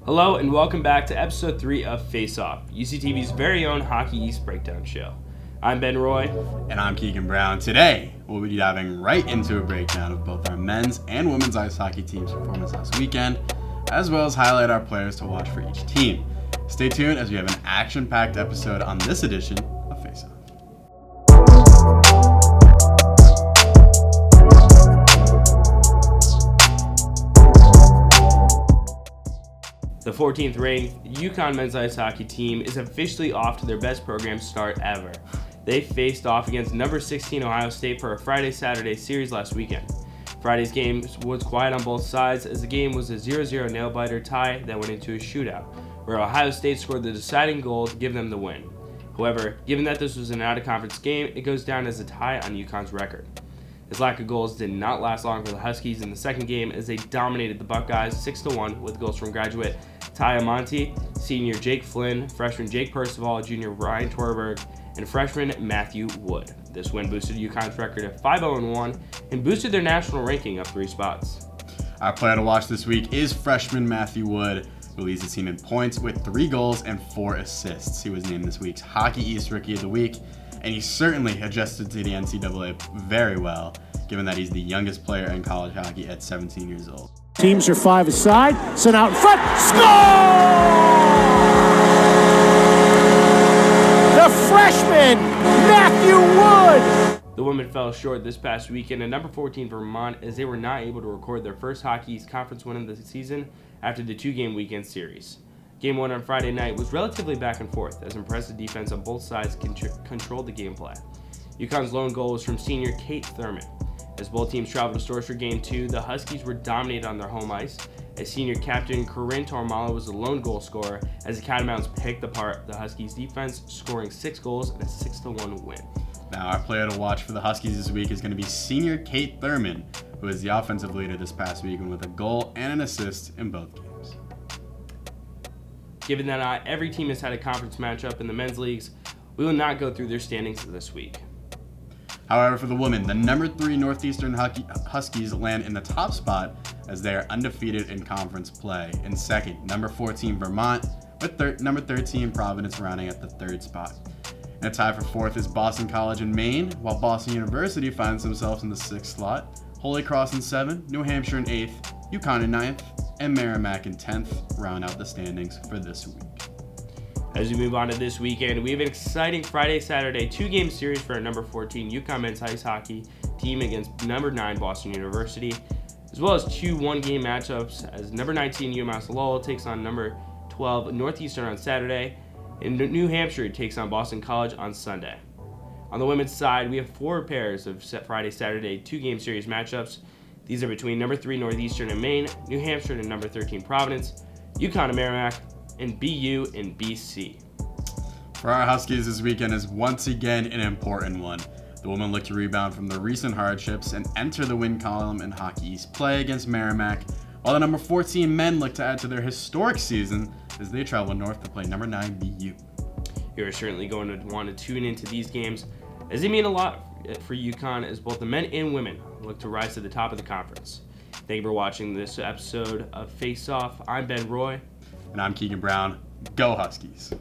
Hello and welcome back to episode 3 of Faceoff, UCTV's very own Hockey East breakdown show. I'm Ben Roy. And I'm Keegan Brown. Today, we'll be diving right into a breakdown of both our men's and women's ice hockey team's performance last weekend, as well as highlight our players to watch for each team. Stay tuned as we have an action-packed episode on this edition of Faceoff. The 14th ranked UConn men's ice hockey team is officially off to their best program start ever. They faced off against number 16 Ohio State for a Friday-Saturday series last weekend. Friday's game was quiet on both sides as the game was a 0-0 nail-biter tie that went into a shootout, where Ohio State scored the deciding goal to give them the win. However, given that this was an out-of-conference game, it goes down as a tie on UConn's record. This lack of goals did not last long for the Huskies in the second game as they dominated the Buckeyes 6-1 with goals from graduate Ty Amonte, senior Jake Flynn, freshman Jake Percival, junior Ryan Torberg, and freshman Matthew Wood. This win boosted UConn's record to 5-0-1 and boosted their national ranking up 3 spots. Our player to watch this week is freshman Matthew Wood, who leads the team in points with 3 goals and 4 assists. He was named this week's Hockey East Rookie of the Week, and he certainly adjusted to the NCAA very well, given that he's the youngest player in college hockey at 17 years old. Teams are 5 aside, sent out in front, score! The freshman, Matthew Wood! The women fell short this past weekend at number 14 Vermont as they were not able to record their first Hockey East Conference win of the season after the 2-game weekend series. Game 1 on Friday night was relatively back and forth as impressive defense on both sides controlled the gameplay. UConn's lone goal was from senior Kate Thurman. As both teams traveled to Stores for Game 2, the Huskies were dominated on their home ice, as senior captain Corinne Tormala was the lone goal scorer as the Catamounts picked apart the Huskies' defense, scoring 6 goals and a 6-1 win. Now, our player to watch for the Huskies this week is going to be senior Kate Thurman, who was the offensive leader this past weekend with a goal and an assist in both games. Given that not every team has had a conference matchup in the men's leagues, we will not go through their standings this week. However, for the women, the number 3 Northeastern Huskies land in the top spot as they are undefeated in conference play. In second, number 14 Vermont, with number 13 Providence rounding at the 3rd spot. And a tie for 4th is Boston College in Maine, while Boston University finds themselves in the 6th slot. Holy Cross in 7th, New Hampshire in 8th, UConn in 9th, and Merrimack in 10th round out the standings for this week. As we move on to this weekend, we have an exciting Friday-Saturday 2-game series for our number 14 UConn men's ice hockey team against number 9 Boston University, as well as 2 one-game matchups as number 19 UMass Lowell takes on number 12 Northeastern on Saturday, and New Hampshire takes on Boston College on Sunday. On the women's side, we have 4 pairs of Friday-Saturday 2-game series matchups. These are between number 3 Northeastern and Maine, New Hampshire and number 13 Providence, UConn and Merrimack, and BU in BC. For our Huskies, this weekend is once again an important one. The women look to rebound from the recent hardships and enter the win column in Hockey East play against Merrimack, while the number 14 men look to add to their historic season as they travel north to play number 9 BU. You're certainly going to want to tune into these games as they mean a lot for UConn as both the men and women look to rise to the top of the conference. Thank you for watching this episode of Face Off. I'm Ben Roy. And I'm Keegan Brown. Go Huskies.